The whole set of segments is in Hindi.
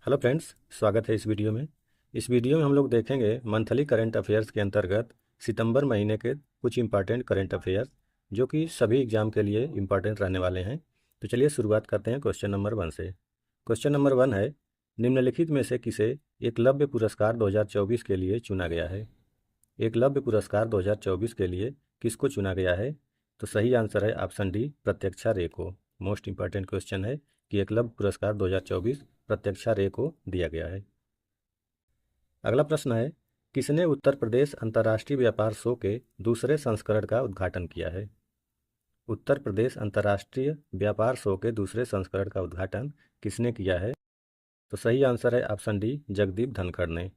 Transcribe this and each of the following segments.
हेलो फ्रेंड्स, स्वागत है इस वीडियो में। इस वीडियो में हम लोग देखेंगे मंथली करंट अफेयर्स के अंतर्गत सितंबर महीने के कुछ इंपॉर्टेंट करंट अफेयर्स जो कि सभी एग्जाम के लिए इंपॉर्टेंट रहने वाले हैं। तो चलिए शुरुआत करते हैं क्वेश्चन नंबर 1 से। क्वेश्चन नंबर 1 है, निम्नलिखित में से किसे एकलव्य पुरस्कार 2024 के लिए चुना गया है। एकलव्य पुरस्कार 2024 के लिए किसको चुना गया है? तो सही आंसर है ऑप्शन डी, प्रत्यक्षा रे को। मोस्ट इंपॉर्टेंट क्वेश्चन है कि एकलव्य पुरस्कार 2024 प्रत्यक्षा रे को दिया गया है। अगला प्रश्न है, किसने उत्तर प्रदेश अंतर्राष्ट्रीय व्यापार शो के दूसरे संस्करण का उद्घाटन किया है? उत्तर प्रदेश अंतर्राष्ट्रीय व्यापार शो के दूसरे संस्करण का उद्घाटन किसने किया है? तो सही आंसर है ऑप्शन डी, जगदीप धनखड़ ने।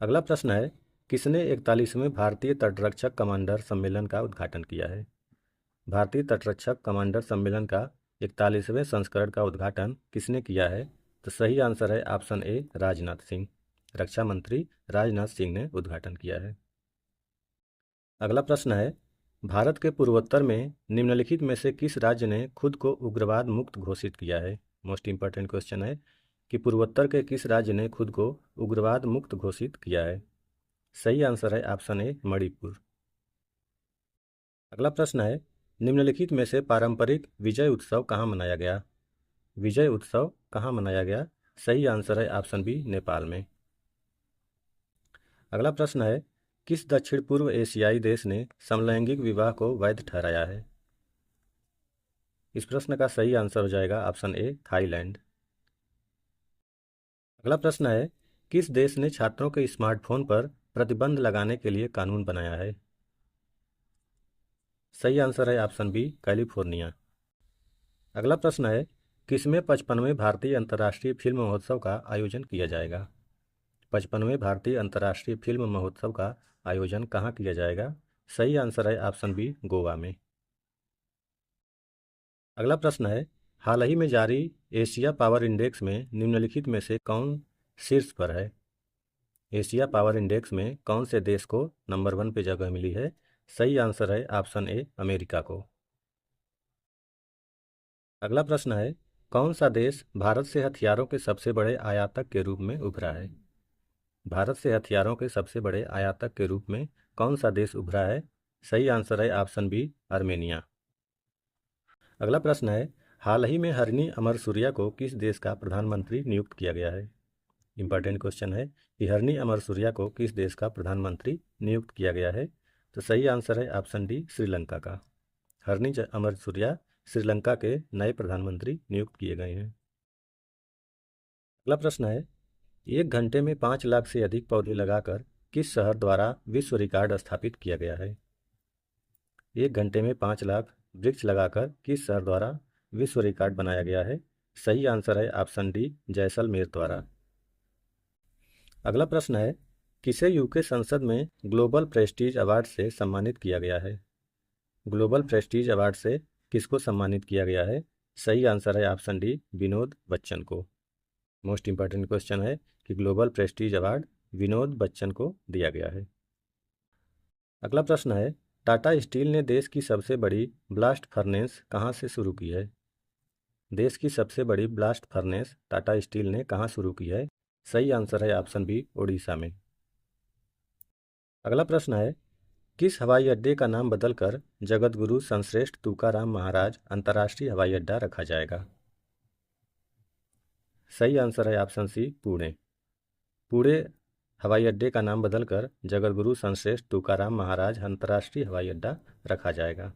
अगला प्रश्न है, किसने 41वें भारतीय तटरक्षक कमांडर सम्मेलन का उद्घाटन किया है? भारतीय तटरक्षक कमांडर सम्मेलन का 41वें संस्करण का उद्घाटन किसने किया है? तो सही आंसर है ऑप्शन ए, राजनाथ सिंह। रक्षा मंत्री राजनाथ सिंह ने उद्घाटन किया है। अगला प्रश्न है, भारत के पूर्वोत्तर में निम्नलिखित में से किस राज्य ने खुद को उग्रवाद मुक्त घोषित किया है? मोस्ट इंपॉर्टेंट क्वेश्चन है कि पूर्वोत्तर के किस राज्य ने खुद को उग्रवाद मुक्त घोषित किया है? सही आंसर है ऑप्शन ए, मणिपुर। अगला प्रश्न है, निम्नलिखित में से पारंपरिक विजय उत्सव कहाँ मनाया गया? विजय उत्सव कहाँ मनाया गया? सही आंसर है ऑप्शन बी, नेपाल में। अगला प्रश्न है, किस दक्षिण पूर्व एशियाई देश ने समलैंगिक विवाह को वैध ठहराया है? इस प्रश्न का सही आंसर हो जाएगा ऑप्शन ए, थाईलैंड। अगला प्रश्न है, किस देश ने छात्रों के स्मार्टफोन पर प्रतिबंध लगाने के लिए कानून बनाया है? सही आंसर है ऑप्शन बी, कैलिफोर्निया। अगला प्रश्न है, किसमें 55वें भारतीय अंतर्राष्ट्रीय फिल्म महोत्सव का आयोजन किया जाएगा? 55वें भारतीय अंतर्राष्ट्रीय फिल्म महोत्सव का आयोजन कहाँ किया जाएगा? सही आंसर है ऑप्शन बी, गोवा में। अगला प्रश्न है, हाल ही में जारी एशिया पावर इंडेक्स में निम्नलिखित में से कौन शीर्ष पर है? एशिया पावर इंडेक्स में कौन से देश को नंबर 1 पे जगह मिली है? सही आंसर है ऑप्शन ए, अमेरिका को। अगला प्रश्न है, कौन सा देश भारत से हथियारों के सबसे बड़े आयातक के रूप में उभरा है? भारत से हथियारों के सबसे बड़े आयातक के रूप में कौन सा देश उभरा है? सही आंसर है ऑप्शन बी, आर्मेनिया। अगला प्रश्न है, हाल ही में हरनी अमर सूर्या को किस देश का प्रधानमंत्री नियुक्त किया गया है? इंपॉर्टेंट क्वेश्चन है कि हरनी अमर सूर्या को किस देश का प्रधानमंत्री नियुक्त किया गया है? तो सही आंसर है ऑप्शन डी, श्रीलंका का। हरनी अमर सूर्या श्रीलंका के नए प्रधानमंत्री नियुक्त किए गए हैं। अगला प्रश्न है, 1 घंटे में 5 लाख से अधिक पौधे लगाकर किस शहर द्वारा विश्व रिकॉर्ड स्थापित किया गया है? 1 घंटे में 5 लाख वृक्ष लगाकर किस शहर द्वारा विश्व रिकॉर्ड बनाया गया है? सही आंसर है ऑप्शन डी, जैसलमेर द्वारा। अगला प्रश्न है, किसे यूके संसद में ग्लोबल प्रेस्टीज अवार्ड से सम्मानित किया गया है? ग्लोबल प्रेस्टीज अवार्ड से किसको सम्मानित किया गया है? सही आंसर है ऑप्शन डी, विनोद बच्चन को। मोस्ट इंपॉर्टेंट क्वेश्चन है कि global Prestige award Vinod Bachchan को दिया गया है। अगला प्रश्न है, टाटा स्टील ने देश की सबसे बड़ी ब्लास्ट फर्नेस कहाँ से शुरू की है? देश की सबसे बड़ी ब्लास्ट फर्नेस टाटा स्टील ने कहाँ शुरू की है? सही आंसर है ऑप्शन बी, उड़ीसा में। अगला प्रश्न है, किस हवाई अड्डे का नाम बदलकर जगतगुरु संश्रेष्ठ तुकाराम महाराज अंतर्राष्ट्रीय हवाई अड्डा रखा जाएगा? सही आंसर है ऑप्शन सी, पुणे। पुणे हवाई अड्डे का नाम बदलकर जगतगुरु संश्रेष्ठ तुकाराम महाराज अंतर्राष्ट्रीय हवाई अड्डा रखा जाएगा।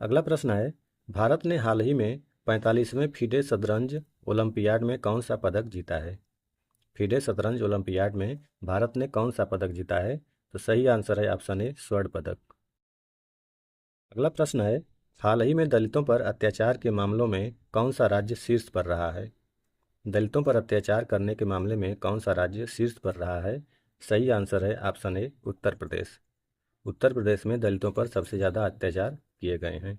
अगला प्रश्न है, भारत ने हाल ही में 45वें फीडे शतरंज ओलंपियाड में कौन सा पदक जीता है? फीडे शतरंज ओलंपियाड में भारत ने कौन सा पदक जीता है? तो सही आंसर है ऑप्शन ए, स्वर्ण पदक। अगला प्रश्न है, हाल ही में दलितों पर अत्याचार के मामलों में कौन सा राज्य शीर्ष पर रहा है? दलितों पर अत्याचार करने के मामले में कौन सा राज्य शीर्ष पर रहा है? सही आंसर है ऑप्शन ए, उत्तर प्रदेश। उत्तर प्रदेश में दलितों पर सबसे ज़्यादा अत्याचार किए गए हैं।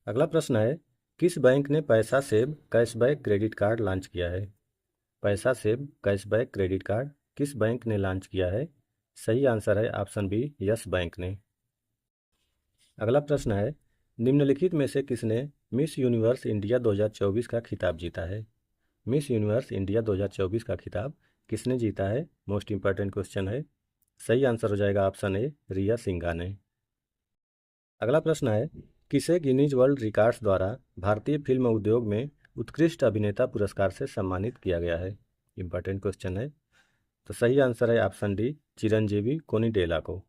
अगला प्रश्न है, किस बैंक ने पैसा save cashback credit card launch किया है? पैसा सेव कैशबैक क्रेडिट कार्ड किस बैंक ने लॉन्च किया है? सही आंसर है ऑप्शन बी, यस बैंक ने। अगला प्रश्न है, निम्नलिखित में से किसने मिस यूनिवर्स इंडिया 2024 का खिताब जीता है? मिस यूनिवर्स इंडिया 2024 का खिताब किसने जीता है? मोस्ट इंपॉर्टेंट क्वेश्चन है। सही आंसर हो जाएगा ऑप्शन ए, रिया सिंघा ने। अगला प्रश्न है, किसे गिनीज वर्ल्ड रिकॉर्ड्स द्वारा भारतीय फिल्म उद्योग में उत्कृष्ट अभिनेता पुरस्कार से सम्मानित किया गया है? इंपॉर्टेंट क्वेश्चन है। तो सही आंसर है ऑप्शन डी, चिरंजीवी कोनिडेला को।